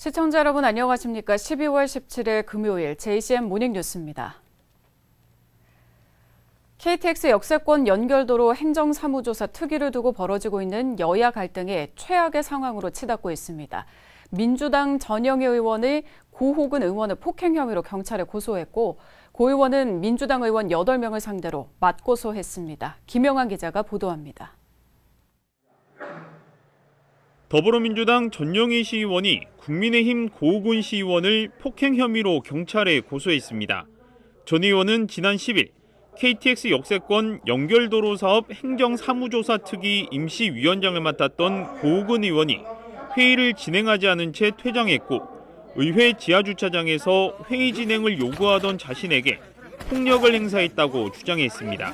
시청자 여러분 안녕하십니까? 12월 17일 금요일 JCM 모닝뉴스입니다. KTX 역세권 연결도로 행정사무조사 특위를 두고 벌어지고 있는 여야 갈등이 최악의 상황으로 치닫고 있습니다. 민주당 전영희 의원이 고호근 의원을 폭행 혐의로 경찰에 고소했고 고 의원은 민주당 의원 8명을 상대로 맞고소했습니다. 김영환 기자가 보도합니다. 더불어민주당 전영희 시의원이 국민의힘 고호근 시의원을 폭행 혐의로 경찰에 고소했습니다. 전 의원은 지난 10일 KTX 역세권 연결도로 사업 행정사무조사 특위 임시위원장을 맡았던 고호근 의원이 회의를 진행하지 않은 채 퇴장했고 의회 지하주차장에서 회의 진행을 요구하던 자신에게 폭력을 행사했다고 주장했습니다.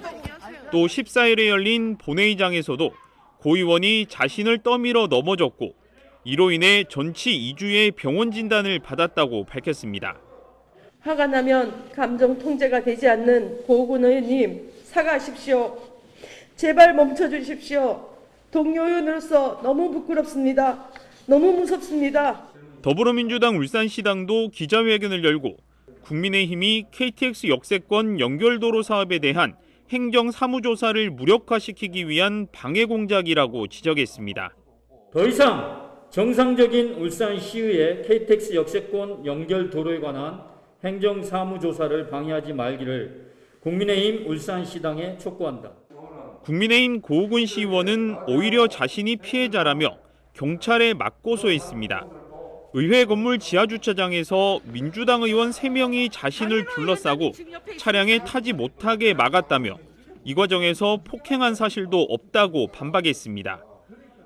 또 14일에 열린 본회의장에서도 고 의원이 자신을 떠밀어 넘어졌고 이로 인해 전치 2주의 병원 진단을 받았다고 밝혔습니다. 화가 나면 감정 통제가 되지 않는 고호근 의원님 사과하십시오. 제발 멈춰주십시오. 동료 의원으로서 너무 부끄럽습니다. 너무 무섭습니다. 더불어민주당 울산시당도 기자회견을 열고 국민의힘이 KTX 역세권 연결도로 사업에 대한 행정사무조사를 무력화시키기 위한 방해 공작이라고 지적했습니다. 더 이상 정상적인 울산시의회 KTX 역세권 연결도로에 관한 행정사무조사를 방해하지 말기를 국민의힘 울산시당에 촉구한다. 국민의힘 고호근 시의원은 오히려 자신이 피해자라며 경찰에 맞고소했습니다. 의회 건물 지하주차장에서 민주당 의원 3명이 자신을 둘러싸고 차량에 타지 못하게 막았다며 이 과정에서 폭행한 사실도 없다고 반박했습니다.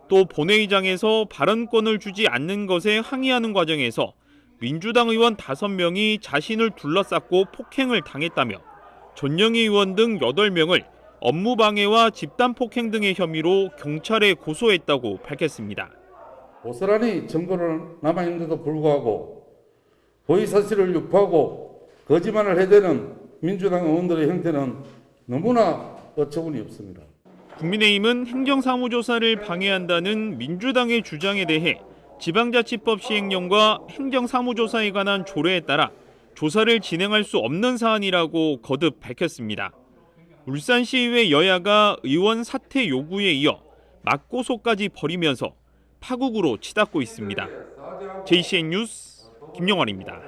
또 본회의장에서 발언권을 주지 않는 것에 항의하는 과정에서 민주당 의원 5명이 자신을 둘러쌌고 폭행을 당했다며 전영희 의원 등 8명을 업무방해와 집단폭행 등의 혐의로 경찰에 고소했다고 밝혔습니다. 고스란히 증거를 남아있는데도 불구하고 허위사실을 유포하고 거짓말을 해대는 민주당 의원들의 형태는 너무나 어처구니 없습니다. 국민의힘은 행정사무조사를 방해한다는 민주당의 주장에 대해 지방자치법 시행령과 행정사무조사에 관한 조례에 따라 조사를 진행할 수 없는 사안이라고 거듭 밝혔습니다. 울산시의회 여야가 의원 사퇴 요구에 이어 맞고소까지 벌이면서 파국으로 치닫고 있습니다. JCN 뉴스 김영환입니다.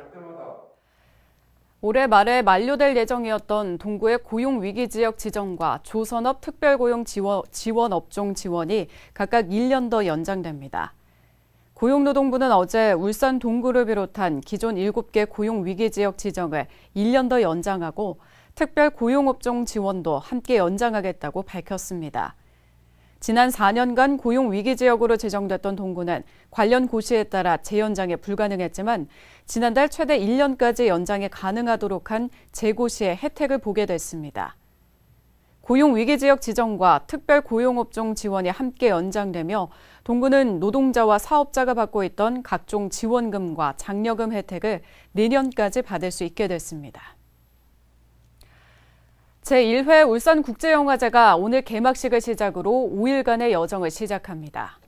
올해 말에 만료될 예정이었던 동구의 고용위기지역 지정과 조선업 특별고용 지원 업종 지원이 각각 1년 더 연장됩니다. 고용노동부는 어제 울산 동구를 비롯한 기존 7개 고용위기지역 지정을 1년 더 연장하고 특별고용업종 지원도 함께 연장하겠다고 밝혔습니다. 지난 4년간 고용위기지역으로 지정됐던 동구는 관련 고시에 따라 재연장이 불가능했지만 지난달 최대 1년까지 연장이 가능하도록 한 재고시의 혜택을 보게 됐습니다. 고용위기지역 지정과 특별고용업종 지원이 함께 연장되며 동구는 노동자와 사업자가 받고 있던 각종 지원금과 장려금 혜택을 내년까지 받을 수 있게 됐습니다. 제1회 울산국제영화제가 오늘 개막식을 시작으로 5일간의 여정을 시작합니다.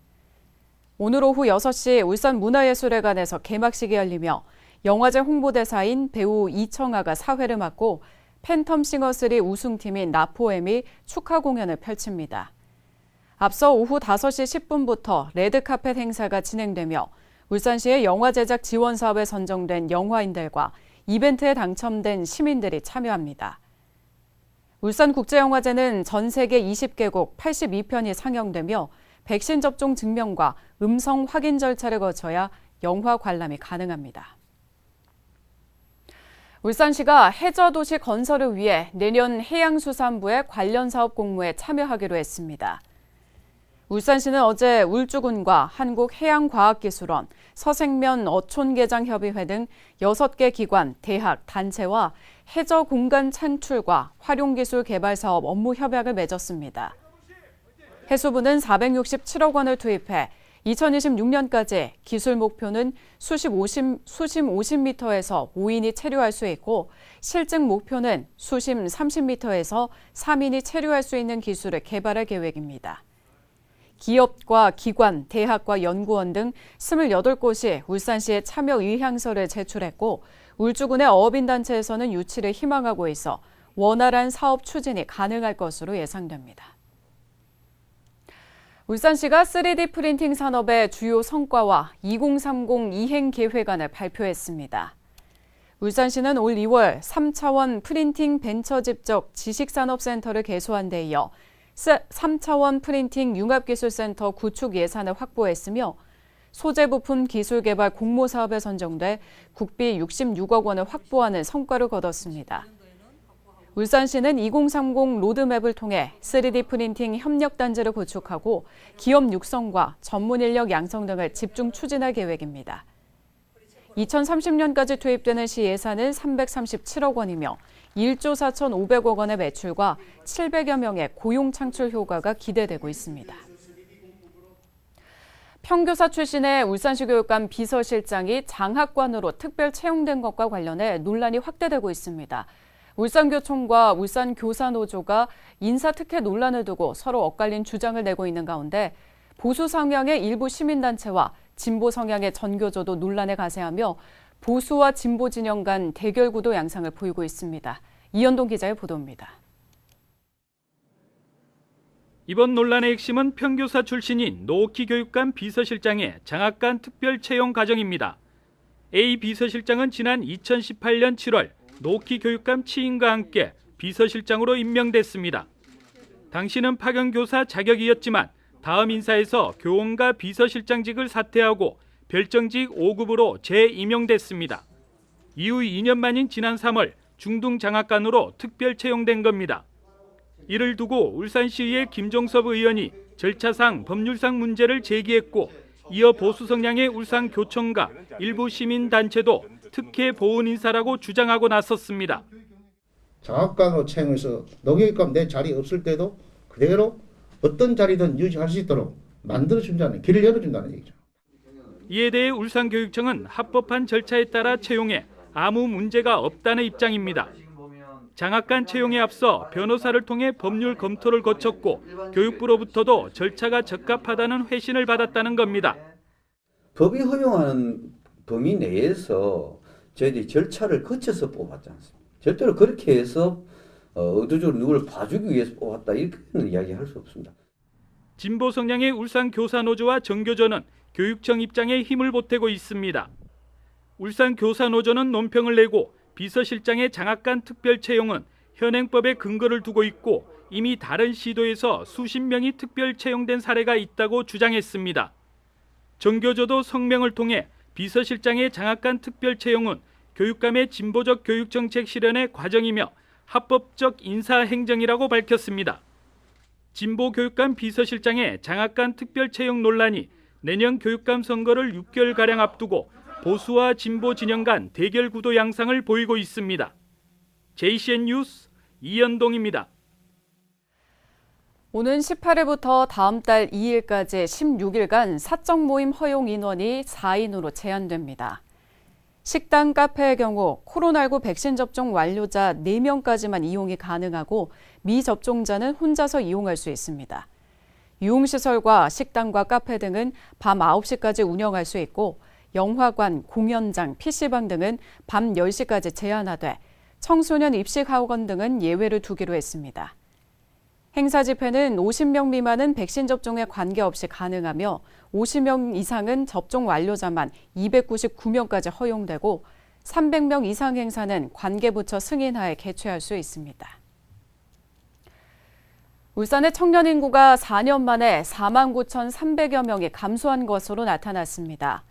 오늘 오후 6시 울산문화예술회관에서 개막식이 열리며 영화제 홍보대사인 배우 이청아가 사회를 맡고 팬텀 싱어3 우승팀인 나포엠이 축하 공연을 펼칩니다. 앞서 오후 5시 10분부터 레드카펫 행사가 진행되며 울산시의 영화 제작 지원 사업에 선정된 영화인들과 이벤트에 당첨된 시민들이 참여합니다. 울산국제영화제는 전 세계 20개국 82편이 상영되며 백신 접종 증명과 음성 확인 절차를 거쳐야 영화 관람이 가능합니다. 울산시가 해저도시 건설을 위해 내년 해양수산부의 관련 사업 공모에 참여하기로 했습니다. 울산시는 어제 울주군과 한국해양과학기술원, 서생면 어촌개장협의회 등 6개 기관, 대학, 단체와 해저 공간 창출과 활용기술 개발 사업 업무 협약을 맺었습니다. 해수부는 467억 원을 투입해 2026년까지 기술 목표는 수심 50m에서 5인이 체류할 수 있고 실증 목표는 수심 30m에서 3인이 체류할 수 있는 기술을 개발할 계획입니다. 기업과 기관, 대학과 연구원 등 28곳이 울산시에 참여 의향서를 제출했고 울주군의 어업인단체에서는 유치를 희망하고 있어 원활한 사업 추진이 가능할 것으로 예상됩니다. 울산시가 3D 프린팅 산업의 주요 성과와 2030 이행 계획안을 발표했습니다. 울산시는 올 2월 3차원 프린팅 벤처 집적 지식산업센터를 개소한 데 이어 3차원 프린팅 융합기술센터 구축 예산을 확보했으며 소재 부품 기술 개발 공모 사업에 선정돼 국비 66억 원을 확보하는 성과를 거뒀습니다. 울산시는 2030 로드맵을 통해 3D 프린팅 협력단지를 구축하고 기업 육성과 전문 인력 양성 등을 집중 추진할 계획입니다. 2030년까지 투입되는 시 예산은 337억 원이며 1조 4,500억 원의 매출과 700여 명의 고용 창출 효과가 기대되고 있습니다. 평교사 출신의 울산시 교육감 비서실장이 장학관으로 특별 채용된 것과 관련해 논란이 확대되고 있습니다. 울산교총과 울산교사노조가 인사특혜 논란을 두고 서로 엇갈린 주장을 내고 있는 가운데 보수 성향의 일부 시민단체와 진보 성향의 전교조도 논란에 가세하며 보수와 진보 진영 간 대결 구도 양상을 보이고 있습니다. 이현동 기자의 보도입니다. 이번 논란의 핵심은 평교사 출신인 노키 교육감 비서실장의 장학관 특별 채용 과정입니다. A 비서실장은 지난 2018년 7월 노키 교육감 취임과 함께 비서실장으로 임명됐습니다. 당시는 파견교사 자격이었지만 다음 인사에서 교원과 비서실장직을 사퇴하고 별정직 5급으로 재임용됐습니다. 이후 2년 만인 지난 3월 중등 장학관으로 특별 채용된 겁니다. 이를 두고 울산시의회 김종섭 의원이 절차상 법률상 문제를 제기했고 이어 보수 성향의 울산교총과 일부 시민단체도 특혜 보훈 인사라고 주장하고 나섰습니다. 장학관으로 채용해서 노교육감 내 자리 없을 때도 그대로 어떤 자리든 유지할 수 있도록 만들어준다는, 길을 열어준다는 얘기죠. 이에 대해 울산교육청은 합법한 절차에 따라 채용해 아무 문제가 없다는 입장입니다. 장학관 채용에 앞서 변호사를 통해 법률 검토를 거쳤고 교육부로부터도 절차가 적합하다는 회신을 받았다는 겁니다. 법이 허용하는 범위 내에서 저희들이 절차를 거쳐서 뽑았지 않습니까? 절대로 그렇게 해서 의도적으로 누구를 봐주기 위해서 뽑았다 이렇게는 이야기할 수 없습니다. 진보 성향의 울산교사노조와 전교조는 교육청 입장에 힘을 보태고 있습니다. 울산교사노조는 논평을 내고 비서실장의 장학관 특별 채용은 현행법에 근거를 두고 있고 이미 다른 시도에서 수십 명이 특별 채용된 사례가 있다고 주장했습니다. 전교조도 성명을 통해 비서실장의 장학관 특별 채용은 교육감의 진보적 교육정책 실현의 과정이며 합법적 인사행정이라고 밝혔습니다. 진보 교육감 비서실장의 장학관 특별 채용 논란이 내년 교육감 선거를 6개월가량 앞두고 보수와 진보 진영 간 대결 구도 양상을 보이고 있습니다. JCN 뉴스 이현동입니다. 오는 18일부터 다음 달 2일까지 16일간 사적 모임 허용 인원이 4인으로 제한됩니다. 식당, 카페의 경우 코로나19 백신 접종 완료자 4명까지만 이용이 가능하고 미접종자는 혼자서 이용할 수 있습니다. 유흥시설과 식당과 카페 등은 밤 9시까지 운영할 수 있고 영화관, 공연장, PC방 등은 밤 10시까지 제한하되 청소년 입식학원 등은 예외를 두기로 했습니다. 행사 집회는 50명 미만은 백신 접종에 관계없이 가능하며 50명 이상은 접종 완료자만 299명까지 허용되고 300명 이상 행사는 관계부처 승인하에 개최할 수 있습니다. 울산의 청년 인구가 4년 만에 49,300여 명이 감소한 것으로 나타났습니다.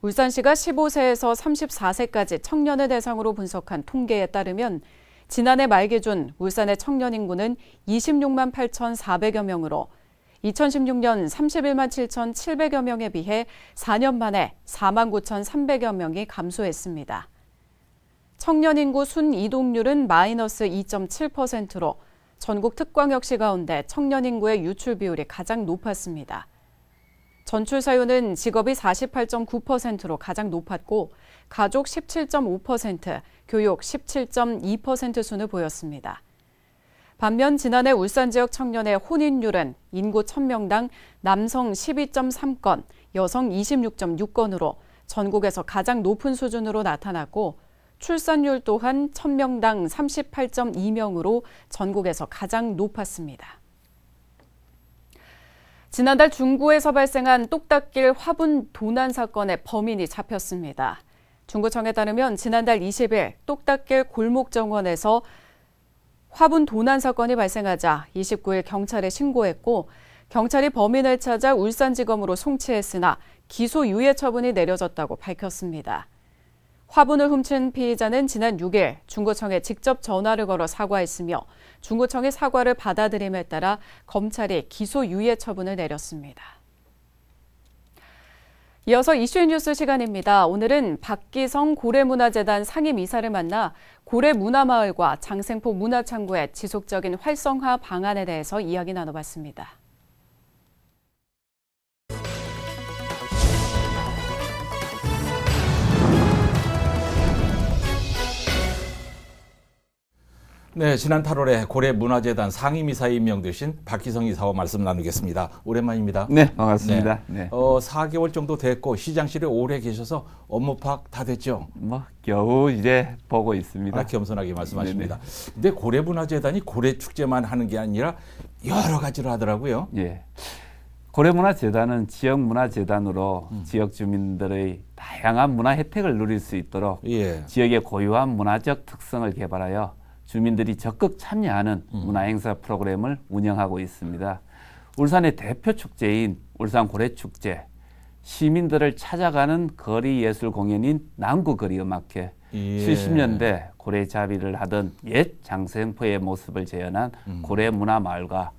울산시가 15세에서 34세까지 청년을 대상으로 분석한 통계에 따르면 지난해 말 기준 울산의 청년 인구는 26만 8,400여 명으로 2016년 31만 7,700여 명에 비해 4년 만에 4만 9,300여 명이 감소했습니다. 청년 인구 순 이동률은 마이너스 2.7%로 전국 특광역시 가운데 청년 인구의 유출 비율이 가장 높았습니다. 전출 사유는 직업이 48.9%로 가장 높았고 가족 17.5%, 교육 17.2% 순을 보였습니다. 반면 지난해 울산 지역 청년의 혼인율은 인구 1000명당 남성 12.3건, 여성 26.6건으로 전국에서 가장 높은 수준으로 나타났고 출산율 또한 1000명당 38.2명으로 전국에서 가장 높았습니다. 지난달 중구에서 발생한 똑딱길 화분 도난 사건의 범인이 잡혔습니다. 중구청에 따르면 지난달 20일 똑딱길 골목정원에서 화분 도난 사건이 발생하자 29일 경찰에 신고했고 경찰이 범인을 찾아 울산지검으로 송치했으나 기소유예 처분이 내려졌다고 밝혔습니다. 화분을 훔친 피의자는 지난 6일 중구청에 직접 전화를 걸어 사과했으며 중구청의 사과를 받아들임에 따라 검찰이 기소유예 처분을 내렸습니다. 이어서 이슈인 뉴스 시간입니다. 오늘은 박기성 고래문화재단 상임이사를 만나 고래문화마을과 장생포 문화창구의 지속적인 활성화 방안에 대해서 이야기 나눠봤습니다. 네, 지난 8월에 고래문화재단 상임이사에 임명되신 박기성 이사와 말씀 나누겠습니다. 오랜만입니다. 네, 반갑습니다. 네. 4개월 정도 됐고 시장실에 오래 계셔서 업무 파악 다 됐죠? 겨우 이제 보고 있습니다. 겸손하게 말씀하십니다. 근데 고래문화재단이 고래축제만 하는 게 아니라 여러 가지를 하더라고요. 예. 고래문화재단은 지역문화재단으로 지역 주민들의 다양한 문화 혜택을 누릴 수 있도록 지역의 고유한 문화적 특성을 개발하여 주민들이 적극 참여하는 문화행사 프로그램을 운영하고 있습니다. 울산의 대표 축제인 울산고래축제, 시민들을 찾아가는 거리 예술 공연인 남구거리음악회, 70년대 고래잡이를 하던 옛 장생포의 모습을 재현한 고래문화마을과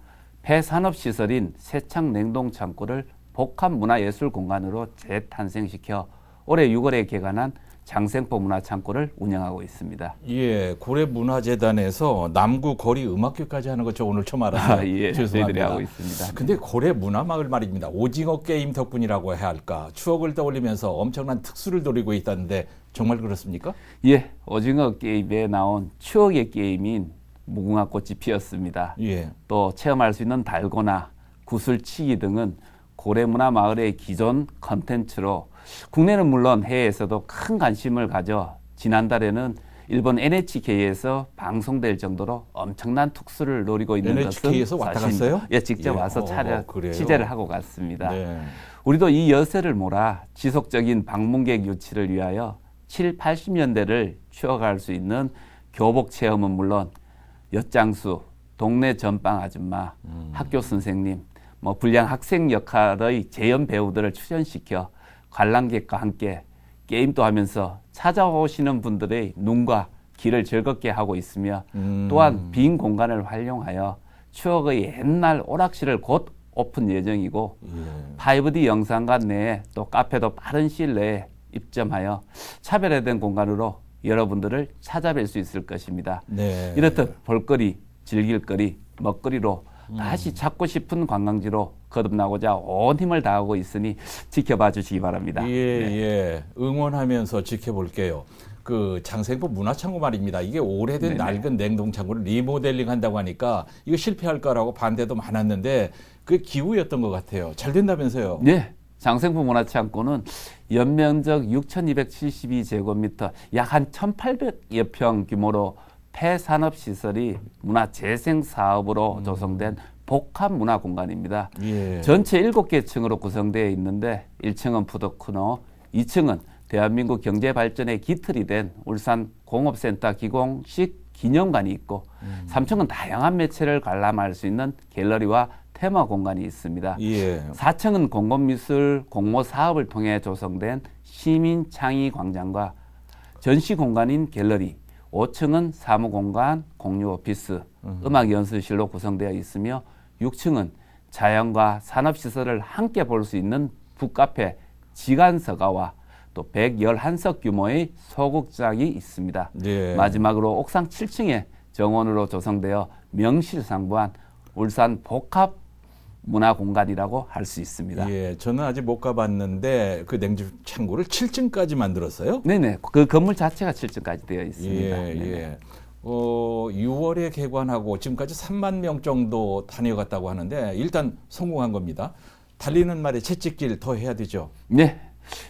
폐산업시설인 세창 냉동창고를 복합문화예술 공간으로 재탄생시켜 올해 6월에 개관한 장생포 문화창고를 운영하고 있습니다. 예, 고래문화재단에서 남구 거리 음악회까지 하는 거 저 오늘 처음 알았어요. 예, 저희들이 하고 있습니다. 근데 고래문화마을 말입니다. 오징어 게임 덕분이라고 해야 할까? 추억을 떠올리면서 엄청난 특수를 노리고 있다는데 정말 그렇습니까? 예, 오징어 게임에 나온 추억의 게임인 무궁화꽃이 피었습니다. 예. 또 체험할 수 있는 달고나, 구슬치기 등은 고래문화마을의 기존 컨텐츠로 국내는 물론 해외에서도 큰 관심을 가져 지난달에는 일본 NHK에서 방송될 정도로 엄청난 특수를 노리고 있는 NHK에서 것은 왔다 갔어요? 예, 직접 와서 취재를 하고 갔습니다. 네. 우리도 이 여세를 몰아 지속적인 방문객 유치를 위하여 7, 80년대를 추억할 수 있는 교복 체험은 물론 엿장수, 동네 전빵 아줌마, 학교 선생님, 불량 학생 역할의 재연 배우들을 출연시켜 관람객과 함께 게임도 하면서 찾아오시는 분들의 눈과 귀를 즐겁게 하고 있으며 또한 빈 공간을 활용하여 추억의 옛날 오락실을 곧 오픈 예정이고 5D 영상관 내에 또 카페도 빠른 시일 내에 입점하여 차별화된 공간으로 여러분들을 찾아뵐 수 있을 것입니다. 네. 이렇듯 볼거리, 즐길거리, 먹거리로 다시 찾고 싶은 관광지로 거듭나고자 온 힘을 다하고 있으니 지켜봐 주시기 바랍니다. 예. 응원하면서 지켜볼게요. 그 장생포 문화창고 말입니다. 이게 오래된 낡은 냉동창고를 리모델링 한다고 하니까 이거 실패할 거라고 반대도 많았는데 그게 기우였던 것 같아요. 잘 된다면서요? 네. 장생포 문화창고는 연면적 6,272제곱미터, 약 한 1,800여 평 규모로 폐산업시설이 문화재생사업으로 조성된 복합문화공간입니다. 예. 전체 7개 층으로 구성되어 있는데 1층은 푸드코너, 2층은 대한민국 경제발전의 기틀이 된 울산 공업센터 기공식 기념관이 있고 3층은 다양한 매체를 관람할 수 있는 갤러리와 테마 공간이 있습니다. 예. 4층은 공공미술 공모사업을 통해 조성된 시민창의광장과 전시공간인 갤러리, 5층은 사무공간, 공유오피스, 음악연습실로 구성되어 있으며 6층은 자연과 산업시설을 함께 볼 수 있는 북카페 지간서가와 또 111석 규모의 소극장이 있습니다. 네. 마지막으로 옥상 7층에 정원으로 조성되어 명실상부한 울산 복합 문화공간이라고 할 수 있습니다. 예, 저는 아직 못 가봤는데 그 냉동창고를 7층까지 만들었어요? 네네. 그 건물 자체가 7층까지 되어 있습니다. 예. 6월에 개관하고 지금까지 3만 명 정도 다녀갔다고 하는데 일단 성공한 겁니다. 달리는 말에 채찍질 더 해야 되죠. 네,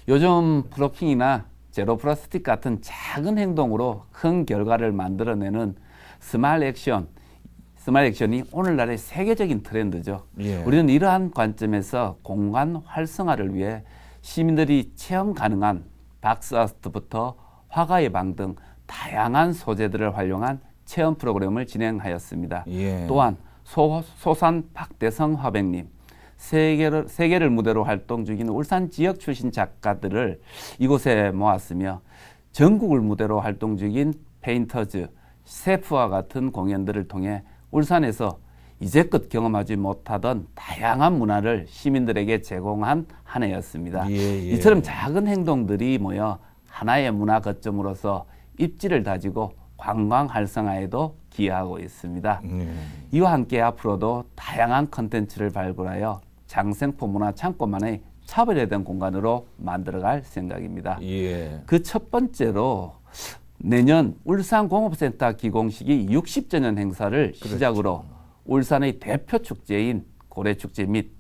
요즘 플로킹이나 제로 플라스틱 같은 작은 행동으로 큰 결과를 만들어내는 스마일 액션이 오늘날의 세계적인 트렌드죠. 예. 우리는 이러한 관점에서 공간 활성화를 위해 시민들이 체험 가능한 박스아트부터 화가의 방 등 다양한 소재들을 활용한 체험 프로그램을 진행하였습니다. 예. 또한 소산 박대성 화백님, 세계를 무대로 활동 중인 울산 지역 출신 작가들을 이곳에 모았으며 전국을 무대로 활동 중인 페인터즈, 셰프와 같은 공연들을 통해 울산에서 이제껏 경험하지 못하던 다양한 문화를 시민들에게 제공한 한 해였습니다. 이처럼 작은 행동들이 모여 하나의 문화 거점으로서 입지를 다지고 관광 활성화에도 기여하고 있습니다. 이와 함께 앞으로도 다양한 컨텐츠를 발굴하여 장생포 문화창고만의 차별화된 공간으로 만들어갈 생각입니다. 그 첫 번째로 내년 울산공업센터 기공식이 60주년 행사를 시작으로 울산의 대표 축제인 고래축제 및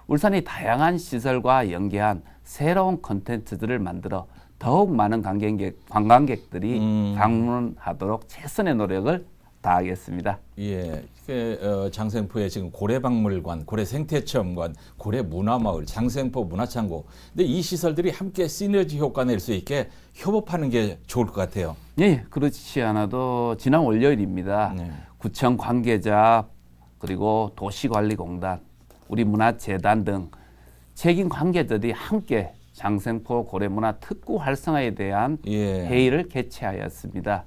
울산의 다양한 시설과 연계한 새로운 컨텐츠들을 만들어 더욱 많은 관광객들이 방문하도록 최선의 노력을 다하겠습니다. 예, 장생포에 지금 고래박물관, 고래생태체험관, 고래문화마을, 장생포 문화창고. 근데 이 시설들이 함께 시너지 효과 낼 수 있게 협업하는 게 좋을 것 같아요. 예, 그렇지 않아도 지난 월요일입니다. 구청 관계자 그리고 도시관리공단, 우리 문화재단 등 책임 관계자들이 함께 장생포 고래문화 특구 활성화에 대한 회의를 개최하였습니다.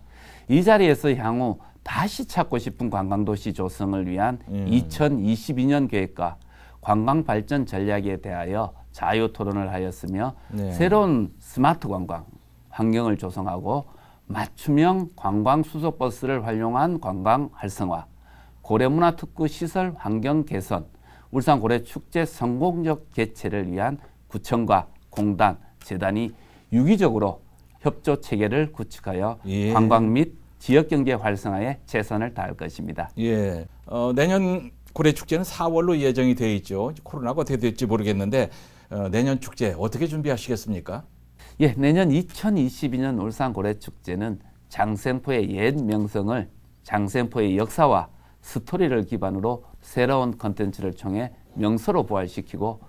이 자리에서 향후 다시 찾고 싶은 관광도시 조성을 위한 2022년 계획과 관광발전 전략에 대하여 자유토론을 하였으며 새로운 스마트 관광 환경을 조성하고 맞춤형 관광수소버스를 활용한 관광 활성화, 고래문화 특구 시설 환경 개선, 울산 고래축제 성공적 개최를 위한 구청과 공단, 재단이 유기적으로 협조 체계를 구축하여 관광 및 지역경제 활성화에 최선을 다할 것입니다. 내년 고래축제는 4월로 예정이 되어 있죠. 코로나가 어떻게 될지 모르겠는데 내년 축제 어떻게 준비하시겠습니까? 예, 내년 2022년 울산 고래축제는 장생포의 옛 명성을 장생포의 역사와 스토리를 기반으로 새로운 컨텐츠를 통해 명소로 부활시키고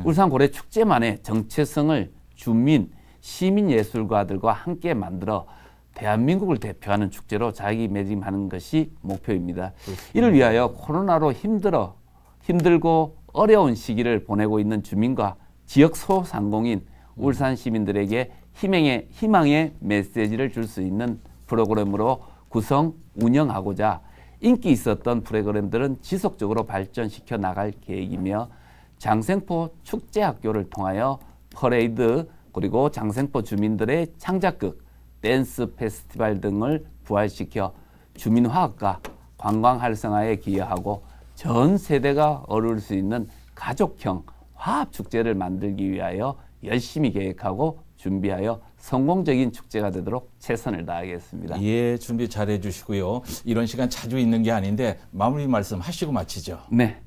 울산 고래축제만의 정체성을 주민, 시민 예술가들과 함께 만들어 대한민국을 대표하는 축제로 자기매김하는 것이 목표입니다. 이를 위하여 코로나로 힘들고 어려운 시기를 보내고 있는 주민과 지역 소상공인, 울산 시민들에게 희망의 메시지를 줄 수 있는 프로그램으로 구성, 운영하고자 인기 있었던 프로그램들은 지속적으로 발전시켜 나갈 계획이며 장생포 축제학교를 통하여 퍼레이드 그리고 장생포 주민들의 창작극, 댄스 페스티벌 등을 부활시켜 주민화학과 관광 활성화에 기여하고 전 세대가 어울릴 수 있는 가족형 화합축제를 만들기 위하여 열심히 계획하고 준비하여 성공적인 축제가 되도록 최선을 다하겠습니다. 예, 준비 잘 해주시고요. 이런 시간 자주 있는 게 아닌데 마무리 말씀 하시고 마치죠. 네,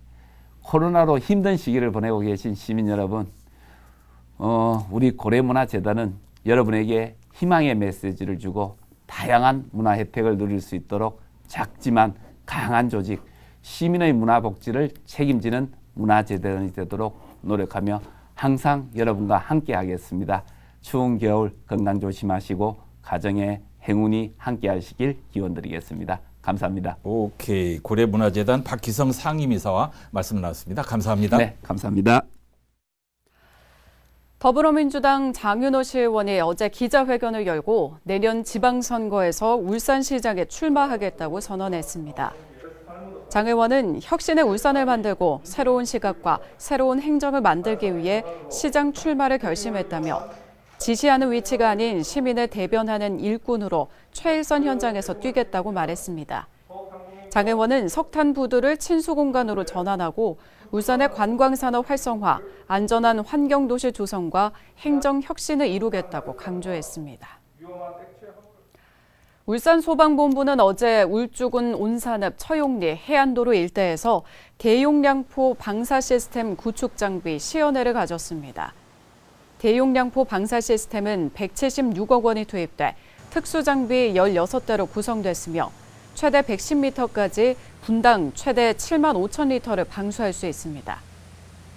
코로나로 힘든 시기를 보내고 계신 시민 여러분, 우리 고래문화재단은 여러분에게 희망의 메시지를 주고 다양한 문화 혜택을 누릴 수 있도록 작지만 강한 조직, 시민의 문화 복지를 책임지는 문화재단이 되도록 노력하며 항상 여러분과 함께 하겠습니다. 추운 겨울 건강 조심하시고 가정의 행운이 함께 하시길 기원드리겠습니다. 감사합니다. 오케이. 고래문화재단 박기성 상임이사와 말씀 나눴습니다. 감사합니다. 네, 감사합니다. 더불어민주당 장윤호 시의원이 어제 기자회견을 열고 내년 지방선거에서 울산시장에 출마하겠다고 선언했습니다. 장 의원은 혁신의 울산을 만들고 새로운 시각과 새로운 행정을 만들기 위해 시장 출마를 결심했다며 지시하는 위치가 아닌 시민을 대변하는 일꾼으로 최일선 현장에서 뛰겠다고 말했습니다. 장 의원은 석탄 부두를 친수 공간으로 전환하고 울산의 관광산업 활성화, 안전한 환경도시 조성과 행정 혁신을 이루겠다고 강조했습니다. 울산소방본부는 어제 울주군 온산읍 처용리 해안도로 일대에서 대용량포 방사 시스템 구축 장비 시연회를 가졌습니다. 대용량포 방사 시스템은 176억 원이 투입돼 특수장비 16대로 구성됐으며 최대 110m까지 분당 최대 7만 5천 리터를 방수할 수 있습니다.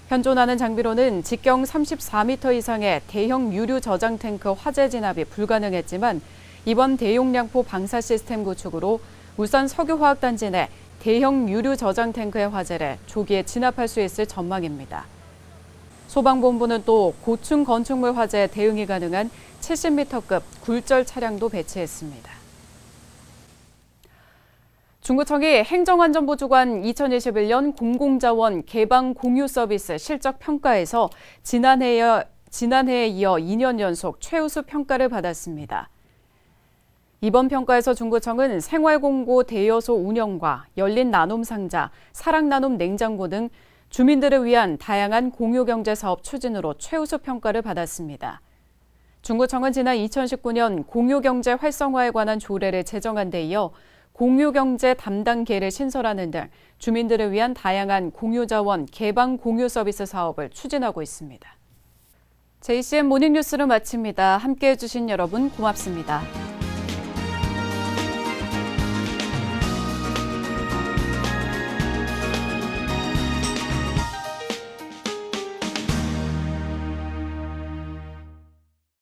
현존하는 장비로는 직경 34m 이상의 대형 유류 저장 탱크 화재 진압이 불가능했지만 이번 대용량포 방사 시스템 구축으로 울산 석유화학단지 내 대형 유류 저장 탱크의 화재를 조기에 진압할 수 있을 전망입니다. 소방본부는 또 고층 건축물 화재에 대응이 가능한 70m급 굴절 차량도 배치했습니다. 중구청이 행정안전부 주관 2021년 공공자원 개방 공유 서비스 실적 평가에서 지난해에 이어 2년 연속 최우수 평가를 받았습니다. 이번 평가에서 중구청은 생활공고 대여소 운영과 열린 나눔 상자, 사랑 나눔 냉장고 등 주민들을 위한 다양한 공유경제 사업 추진으로 최우수 평가를 받았습니다. 중구청은 지난 2019년 공유경제 활성화에 관한 조례를 제정한 데 이어 공유경제 담당계를 신설하는 등 주민들을 위한 다양한 공유자원 개방 공유 서비스 사업을 추진하고 있습니다. JCN 모닝뉴스를 마칩니다. 함께해 주신 여러분 고맙습니다.